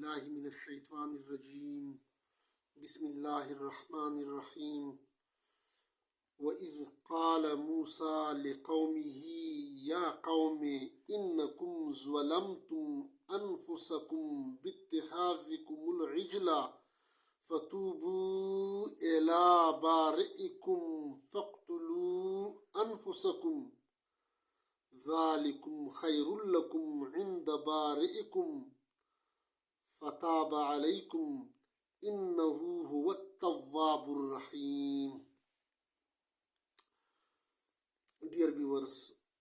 بالله من الشيطان الرجيم بسم الله الرحمن الرحيم وإذ قال موسى لقومه يا قوم إنكم ظلمتم أنفسكم باتخاذكم العجل فتوبوا إلى بارئكم فاقتلوا أنفسكم ذلكم خير لكم عند بارئكم فتاب عليكم إنه هو التواب الرحيم. Dear viewers,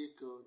1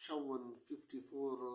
54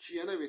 96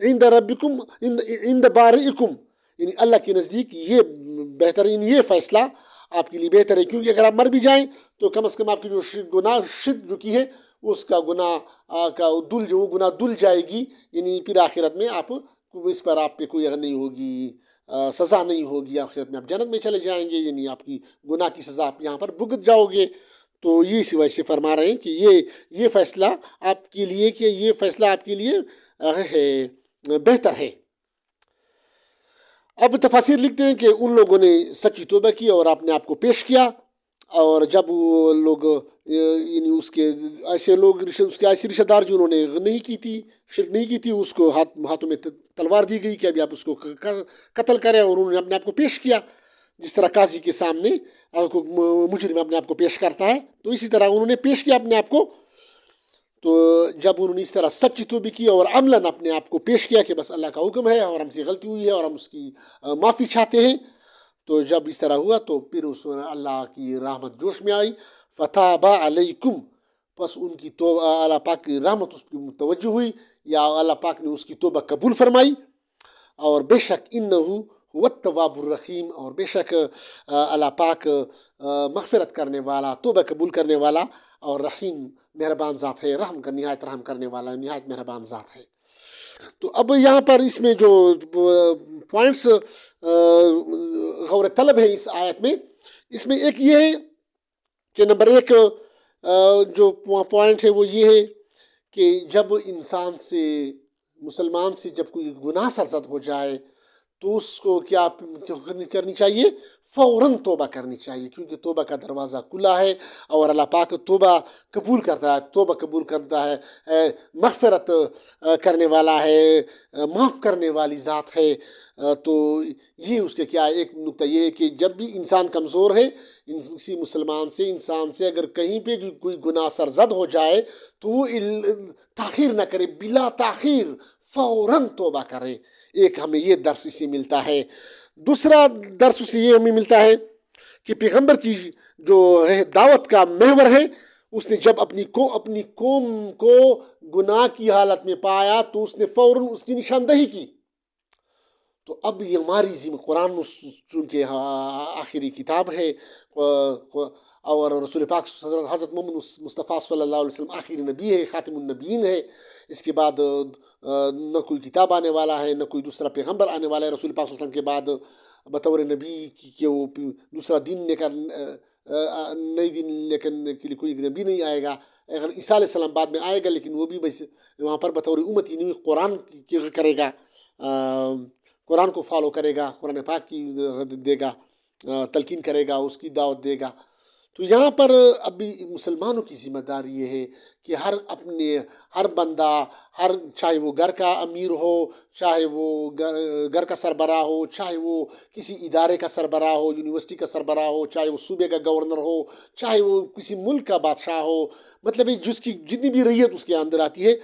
عند ربکم عند بارئکم، یعنی اللہ کے نزدیک یہ بہترین، یہ فیصلہ آپ کے لیے بہتر ہے، کیونکہ اگر آپ مر بھی جائیں تو کم از کم آپ کی جو گناہ شرک جو کی ہے اس کا گناہ کا دل، جو گناہ دل جائے گی، یعنی پھر آخرت میں آپ اس پر آپ پہ کوئی نہیں ہوگی، سزا نہیں ہوگی، آخرت میں آپ جنت میں چلے جائیں گے، یعنی آپ کی گناہ کی سزا آپ یہاں پر بھگت جاؤ گے۔ تو یہ اسی وجہ سے فرما رہے ہیں کہ یہ فیصلہ آپ کے لیے، کہ یہ فیصلہ آپ کے لیے بہتر ہے۔ اب تفاسیر لکھتے ہیں کہ ان لوگوں نے سچی توبہ کی اور اپنے آپ کو پیش کیا، اور جب وہ لوگ یعنی اس کے ایسے لوگ، اس کے ایسے رشتہ دار جنہوں نے نہیں کی تھی، شرک نہیں کی تھی، اس کو ہاتھوں میں تلوار دی گئی کہ ابھی آپ اس کو قتل کریں، اور انہوں نے اپنے آپ کو پیش کیا جس طرح قاضی کے سامنے مجرم اپنے آپ کو پیش کرتا ہے، تو اسی طرح انہوں نے پیش کیا اپنے آپ کو۔ تو جب انہوں نے اس طرح سچی توبہ کی اور عملاً اپنے آپ کو پیش کیا کہ بس اللہ کا حکم ہے اور ہم سے غلطی ہوئی ہے اور ہم اس کی معافی چاہتے ہیں، تو جب اس طرح ہوا تو پھر اس اللہ کی رحمت جوش میں آئی، فتاب علیکم، بس ان کی توبہ، اللہ پاک کی رحمت اس کی متوجہ ہوئی، یا اللہ پاک نے اس کی توبہ قبول فرمائی، اور بے شک انہ هو التواب الرحیم، اور بے شک اللہ پاک مغفرت کرنے والا، توبہ قبول کرنے والا اور رحیم، مہربان ذات ہے، نہایت رحم کرنے والا، نہایت مہربان ذات ہے۔ تو اب یہاں پر اس میں جو پوائنٹس غور طلب ہے اس آیت میں، اس میں ایک یہ ہے کہ نمبر ایک جو پوائنٹ ہے وہ یہ ہے کہ جب انسان سے، مسلمان سے جب کوئی گناہ سرزد ہو جائے تو اس کو کیا کرنی چاہیے؟ فوراً توبہ کرنی چاہیے، کیونکہ توبہ کا دروازہ کھلا ہے اور اللہ پاک توبہ قبول کرتا ہے، توبہ قبول کرتا ہے، مغفرت کرنے والا ہے، معاف کرنے والی ذات ہے۔ تو یہ اس کے کیا ایک نقطہ یہ ہے کہ جب بھی انسان کمزور ہے، کسی مسلمان سے، انسان سے اگر کہیں پہ کوئی گناہ سرزد ہو جائے تو وہ تاخیر نہ کرے، بلا تاخیر فوراً توبہ کرے۔ ایک ہمیں یہ درس اسے ملتا ہے۔ دوسرا درس اسے یہ ہمیں ملتا ہے کہ پیغمبر کی جو ہے دعوت کا محور ہے، اس نے جب اپنی قوم کو گناہ کی حالت میں پایا تو اس نے فوراً اس کی نشاندہی کی۔ تو اب یہ ہماری ذمہ، قرآن چونکہ آخری کتاب ہے اور رسول پاک حضرت محمد مصطفیٰ صلی اللہ علیہ وسلم آخری نبی ہے، خاتم النبیین ہے، اس کے بعد نہ کوئی کتاب آنے والا ہے، نہ کوئی دوسرا پیغمبر آنے والا ہے رسول پاک صلی اللہ علیہ وسلم کے بعد بطور نبی، کہ وہ دوسرا دین لے کر، نئی دین لے کرنے کے لیے کوئی نبی نہیں آئے گا۔ اگر عیسیٰ علیہ السلام بعد میں آئے گا لیکن وہ بھی بس وہاں پر بطور امتی نہیں، قرآن کی کرے گا، قرآن کو فالو کرے گا، قرآن پاک کی دے گا، تلقین کرے گا، اس کی دعوت دے گا۔ تو یہاں پر ابھی مسلمانوں کی ذمہ داری یہ ہے کہ ہر بندہ، چاہے وہ گھر کا امیر ہو، چاہے وہ گھر کا سربراہ ہو، چاہے وہ کسی ادارے کا سربراہ ہو، یونیورسٹی کا سربراہ ہو، چاہے وہ صوبے کا گورنر ہو، چاہے وہ کسی ملک کا بادشاہ ہو، مطلب جس کی جتنی بھی ریت اس کے اندر آتی ہے،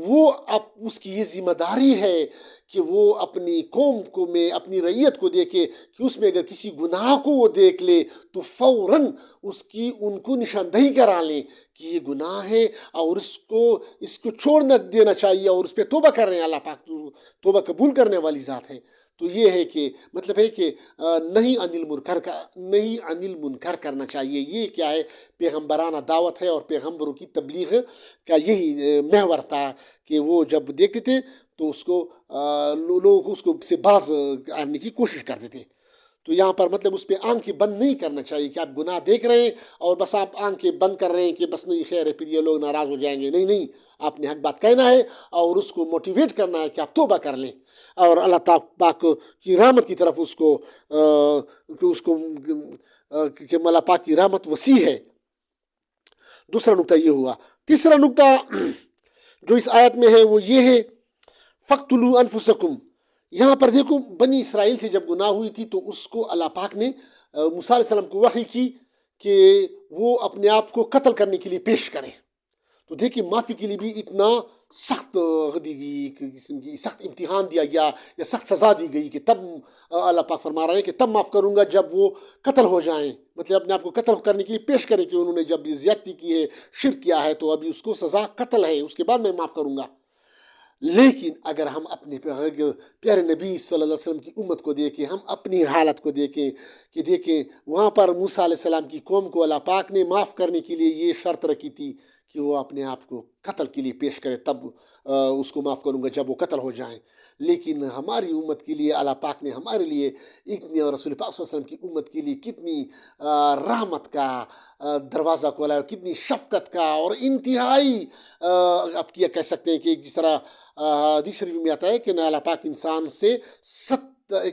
وہ اب اس کی یہ ذمہ داری ہے کہ وہ اپنی قوم کو میں، اپنی رعیت کو دیکھے کہ اس میں اگر کسی گناہ کو وہ دیکھ لے تو فوراً ان کو نشاندہی کرا لیں کہ یہ گناہ ہے اور اس کو چھوڑ نہ دینا چاہیے، اور اس پہ توبہ کر رہے ہیں، اللہ پاک توبہ قبول کرنے والی ذات ہے۔ تو یہ ہے کہ مطلب ہے کہ نہیں عن المنکر کرنا چاہیے۔ یہ کیا ہے؟ پیغمبرانہ دعوت ہے اور پیغمبروں کی تبلیغ کا یہی محور تھا کہ وہ جب دیکھتے تھے تو اس کو لوگ اس کو سے باز آنے کی کوشش کرتے تھے۔ تو یہاں پر مطلب اس پہ آنکھیں بند نہیں کرنا چاہیے کہ آپ گناہ دیکھ رہے ہیں اور بس آپ آنکھیں بند کر رہے ہیں کہ بس نہیں، خیر ہے، پھر یہ لوگ ناراض ہو جائیں گے۔ نہیں، آپ نے حق بات کہنا ہے اور اس کو موٹیویٹ کرنا ہے کہ آپ توبہ کر لیں، اور اللہ تعالیٰ پاک کی رحمت کی طرف کہ اللہ پاک کی رحمت وسیع ہے۔ دوسرا نقطہ یہ ہوا۔ تیسرا نقطہ جو اس آیت میں ہے وہ یہ ہے، فَاقْتُلُوا أَنفُسَكُمْ۔ یہاں پر دیکھو، بنی اسرائیل سے جب گناہ ہوئی تھی تو اس کو اللہ پاک نے موسیٰ علیہ السلام کو وحی کی کہ وہ اپنے آپ کو قتل کرنے کے لیے پیش کریں۔ تو دیکھیں، معافی کے لیے بھی اتنا سخت قسم کی سخت امتحان دیا گیا یا سخت سزا دی گئی کہ تب اللہ پاک فرما رہے ہیں کہ تب معاف کروں گا جب وہ قتل ہو جائیں، مطلب اپنے آپ کو قتل کرنے کے لیے پیش کریں کہ انہوں نے جب زیادتی کی ہے، شرک کیا ہے، تو ابھی اس کو سزا قتل ہے، اس کے بعد میں معاف کروں گا۔ لیکن اگر ہم اپنے پیارے نبی صلی اللہ علیہ وسلم کی امت کو دیکھیں، ہم اپنی حالت کو دیکھیں کہ دیکھیں وہاں پر موسیٰ علیہ السلام کی قوم کو اللہ پاک نے معاف کرنے کے لیے یہ شرط رکھی تھی کہ وہ اپنے آپ کو قتل کے لیے پیش کرے، تب اس کو معاف کروں گا جب وہ قتل ہو جائیں۔ لیکن ہماری امت کے لیے اللہ پاک نے ہمارے لیے اتنی، اور رسول پاک صلی اللہ علیہ وسلم کی امت کے لیے کتنی رحمت کا دروازہ کھولا ہے، کتنی شفقت کا، اور انتہائی آپ کیا کہہ سکتے ہیں کہ جس طرح حدیث شریف میں آتا ہے کہ اللہ پاک ایک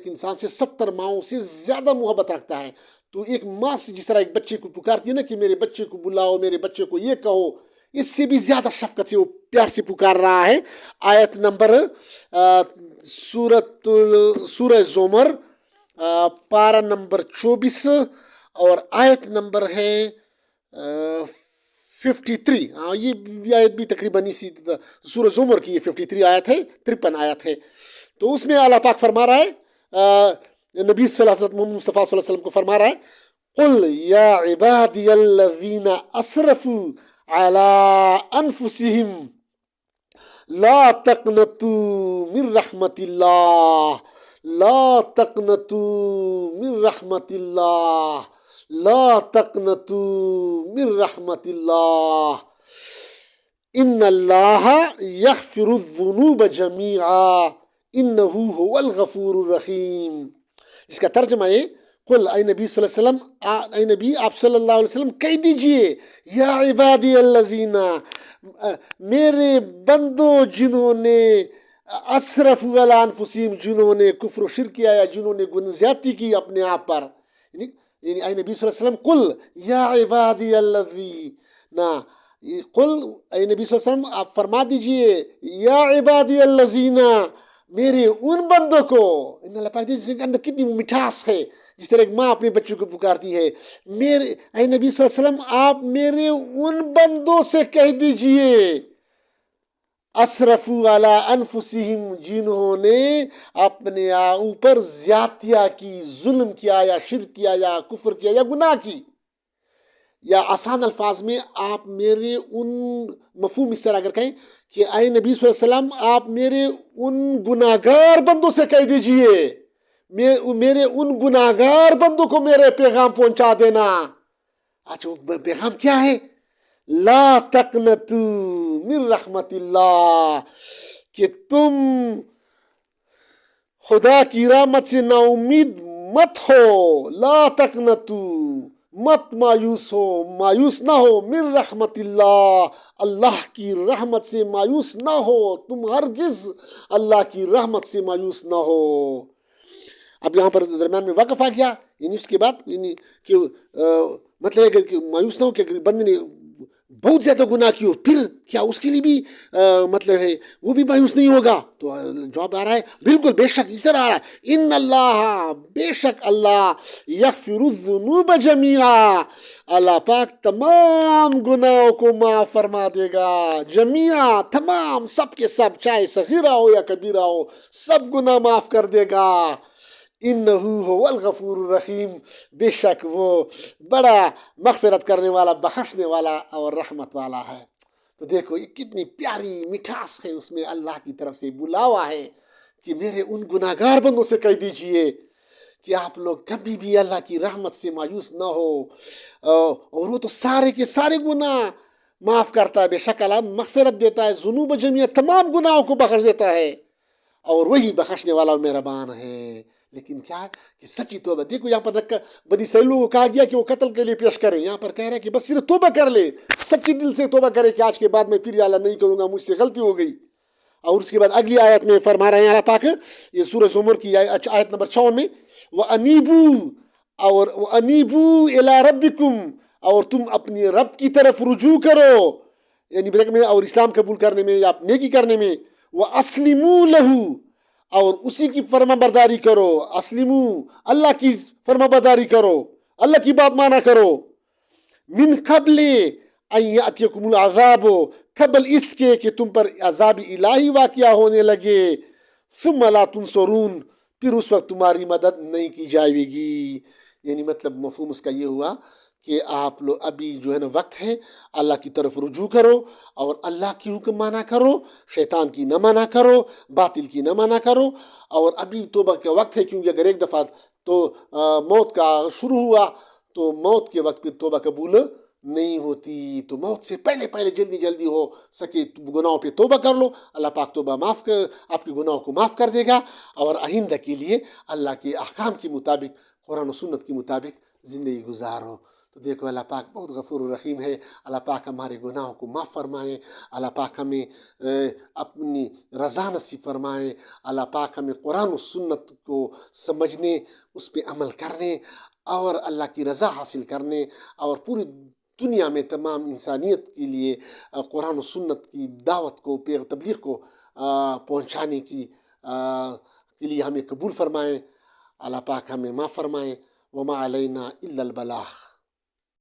انسان سے 70 ماؤں سے زیادہ محبت رکھتا ہے۔ تو ایک ماں سے جس طرح ایک بچے کو پکارتی ہے نا کہ میرے بچے کو بلاؤ، میرے بچے کو یہ کہو، اس سے بھی زیادہ شفقت سے وہ پیار سے پکار رہا ہے۔ آیت نمبر سورہ زمر پارہ نمبر 24 اور آیت نمبر ہے 53۔ یہ آیت بھی تقریباً اسی سورہ زمر کی 53 آیت ہے، 53 آیت ہے۔ تو اس میں اللہ پاک فرما رہا ہے، نبی صلی اللہ علیہ وسلم، محمد مصطفیٰ صلی اللہ علیہ وسلم کو فرما رہا ہے، قل یا عبادی الذین اسرفوا علی انفسہم لا تقنطوا من رحمت اللہ، لا تقنطوا من رحمت اللہ، لا تقنطوا من رحمت اللہ، ان اللہ یغفر الذنوب جمیعا انہ هو الغفور الرحیم۔ اس کا ترجمہ ہے، قل اے نبی صلی اللہ علیہ وسلم، اے نبی آپ صلی اللہ علیہ وسلم کہہ دیجئے، یا عبادی الذین، میرے بندوں جنہوں نے اسرفوا علی انفسہم، جنہوں نے کفر و شرک کیا یا جنہوں نے زیادتی کی اپنے آپ پر، یعنی اے نبی صلی اللہ علیہ وسلم قل یا عبادی الذین، قل اے نبی صلی اللہ علیہ وسلم آپ فرما دیجئے، یا عبادی الذین، میرے ان بندوں کو، ان اللہ پاک جس کے اندر کتنی مٹھاس ہے، جس طرح ایک ماں اپنے بچوں کو پکارتی ہے، میرے اے نبی صلی اللہ علیہ وسلم آپ میرے ان بندوں سے کہہ دیجئے، اسرفوا علی انفسہم، جنہوں نے اپنے اوپر زیادتیاں کی، ظلم کیا یا شرک کیا یا کفر کیا یا گناہ کی، یا آسان الفاظ میں آپ میرے ان، مفہوم اس طرح اگر کہیں کہ اے نبی صلی اللہ علیہ وسلم آپ میرے ان گناہگار بندوں سے کہہ دیجئے، میرے ان گناہگار بندوں کو میرے پیغام پہنچا دینا۔ اچھا پیغام کیا ہے؟ لا تقنطوا من رحمت اللہ، کہ تم خدا کی رحمت سے نا امید مت ہو، لا تقنطوا، مت مایوس ہو، مایوس نہ ہو، من رحمت اللہ، اللہ کی رحمت سے مایوس نہ ہو، تم ہرگز اللہ کی رحمت سے مایوس نہ ہو۔ اب یہاں پر درمیان میں وقف آ گیا، یعنی اس کے بعد یعنی کہ مطلب ہے کہ مایوس نہ ہو کہ بندے نے بہت زیادہ گناہ کی ہو، پھر کیا اس کے لیے بھی مطلب ہے وہ بھی مایوس نہیں ہوگا؟ تو جواب آ رہا ہے بالکل بے شک اس طرح آ رہا ہے، ان اللہ، بے شک اللہ، یغفر الذنوب جمیعا، اللہ پاک تمام گناہوں کو معاف فرما دے گا، جمیعا، تمام، سب کے سب، چاہے صغیرہ ہو یا کبیرہ ہو، سب گناہ معاف کر دے گا، انہو هو الغفور الرحیم، بے شک وہ بڑا مغفرت کرنے والا، بخشنے والا اور رحمت والا ہے۔ تو دیکھو یہ کتنی پیاری مٹھاس ہے، اس میں اللہ کی طرف سے بلاوا ہے کہ میرے ان گناہگار بندوں سے کہہ دیجئے کہ آپ لوگ کبھی بھی اللہ کی رحمت سے مایوس نہ ہو، اور وہ تو سارے کے سارے گناہ معاف کرتا ہے، بے شک اللہ مغفرت دیتا ہے، ذنوب جمیع، تمام گناہوں کو بخش دیتا ہے، اور وہی بخشنے والا مہربان ہے۔ لیکن کیا ہے کہ سچی توبہ، دیکھو یہاں پر بنی اسرائیل کو کہا گیا کہ وہ قتل کے لیے پیش کریں، یہاں پر کہہ رہا ہے کہ بس صرف توبہ کر لے، سچی دل سے توبہ کرے کہ آج کے بعد میں پھر یہ اللہ نہیں کروں گا، مجھ سے غلطی ہو گئی۔ اور اس کے بعد اگلی آیت میں فرما رہے ہیں اللہ پاک، یہ سورہ زمر کی آیت نمبر 56 میں، وَأَنِيبُوا، اور وَأَنِيبُوا إِلَىٰ رَبِّكُمْ، اور تم اپنی رب کی طرف رجوع کرو، یعنی میں اور اسلام قبول کرنے میں یا نیکی کرنے میں، وَأَسْلِمُوا لَهُ، اور اسی کی فرما برداری کرو، اسلمو، اللہ کی فرما برداری کرو، اللہ کی بات مانا کرو، من قبل ان یأتیکم العذاب، قبل اس کے کہ تم پر عذاب الہی واقعہ ہونے لگے، ثم لا تنصرون، پھر اس وقت تمہاری مدد نہیں کی جائے گی۔ یعنی مطلب مفہوم اس کا یہ ہوا کہ آپ لوگ ابھی جو ہے نا وقت ہے، اللہ کی طرف رجوع کرو اور اللہ کی حکم مانا کرو، شیطان کی نہ مانا کرو، باطل کی نہ مانا کرو. اور ابھی توبہ کا وقت ہے، کیونکہ اگر ایک دفعہ تو موت کا شروع ہوا تو موت کے وقت پھر توبہ قبول نہیں ہوتی. تو موت سے پہلے پہلے جلدی جلدی ہو سکے گناہوں پہ توبہ کر لو. اللہ پاک توبہ معاف کر، آپ کے گناہوں کو معاف کر دے گا، اور آئندہ کے لیے اللہ کے احکام کے مطابق، قرآن و سنت کے مطابق زندگی گزارو. تو دیکھو اللہ پاک بہت غفور الرحیم ہے. اللہ پاک ہمارے گناہوں کو معاف فرمائے. اللہ پاک ہمیں اپنی رضا نصیب فرمائے. اللہ پاک ہمیں قرآن و سنت کو سمجھنے، اس پہ عمل کرنے اور اللہ کی رضا حاصل کرنے، اور پوری دنیا میں تمام انسانیت کے لیے قرآن و سنت کی دعوت کو، تبلیغ کو پہنچانے کے لیے ہمیں قبول فرمائے. اللہ پاک ہمیں معاف فرمائے. وما علینا الا البلاغ.